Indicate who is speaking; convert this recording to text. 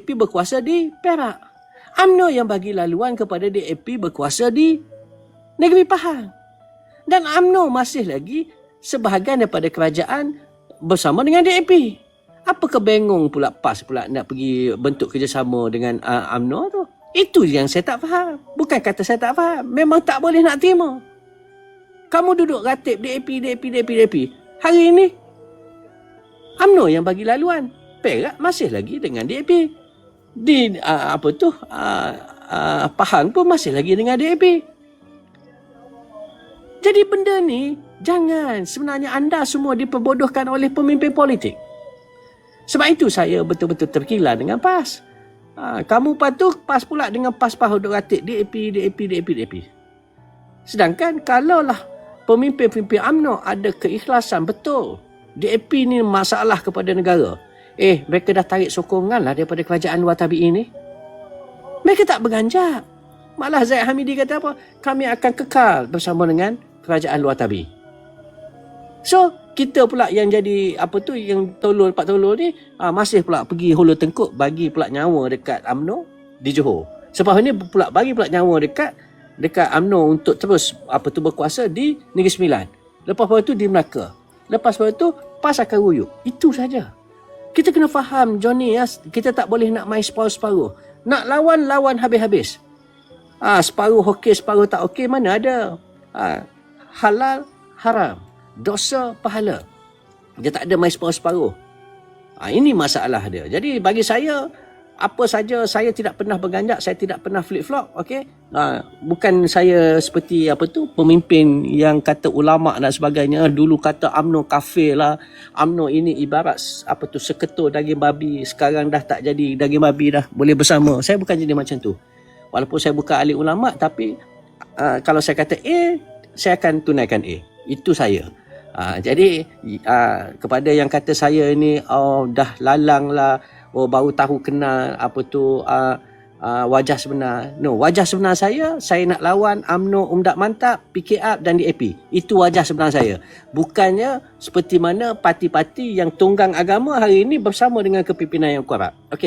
Speaker 1: DAP berkuasa di Perak. UMNO yang bagi laluan kepada DAP berkuasa di Negeri Pahang. Dan UMNO masih lagi sebahagian daripada kerajaan bersama dengan DAP. Apa kebengong pula PAS pula nak pergi bentuk kerjasama dengan UMNO tu? Itu yang saya tak faham. Bukan kata saya tak faham. Memang tak boleh nak terima. Kamu duduk ratib DAP. Hari ini, UMNO yang bagi laluan. Perak masih lagi dengan DAP. Di Pahang pun masih lagi dengan DAP. Jadi benda ni, jangan. Sebenarnya anda semua diperbodohkan oleh pemimpin politik. Sebab itu saya betul-betul terkilar dengan PAS. Kamu patuh PAS pula dengan PAS duduk ratib DAP. Sedangkan kalaulah pemimpin-pemimpin UMNO ada keikhlasan betul, DAP ni masalah kepada negara, mereka dah tarik sokongan lah daripada kerajaan luar tabi'i ni. Mereka tak berganjak. Malah Zaid Hamidi kata apa? Kami akan kekal bersama dengan kerajaan luar tabi'i. So, kita pula yang jadi yang Pak Tolol ni masih pula pergi hulu tengkuk bagi pula nyawa dekat UMNO di Johor. Sebab ni pula bagi pula nyawa dekat UMNO untuk terus berkuasa di Negeri Sembilan. Lepas itu di Melaka. Lepas itu PAS akan ruyuk. Itu saja. Kita kena faham Johnny, kita tak boleh nak main separuh-separuh. Nak lawan habis-habis. Separuh okey, separuh tak okey, mana ada. Halal, haram. Dosa, pahala. Dia tak ada main separuh-separuh. Ini masalah dia. Jadi bagi saya, apa saja saya tidak pernah berganjak, saya tidak pernah flip-flop, okey? Bukan saya seperti pemimpin yang kata ulama dan sebagainya, dulu kata UMNO kafir lah, UMNO ini ibarat seketul daging babi, sekarang dah tak jadi daging babi dah, boleh bersama. Saya bukan jadi macam tu. Walaupun saya bukan ahli ulama, tapi kalau saya kata A, saya akan tunaikan A. Itu saya. Jadi kepada yang kata saya ni dah lalang lah, baru tahu kenal wajah sebenar. No, wajah sebenar saya nak lawan UMNO, Umdat Mantap, PKR dan DAP. Itu wajah sebenar saya. Bukannya seperti mana parti-parti yang tunggang agama hari ini bersama dengan kepimpinan yang korup. Okey.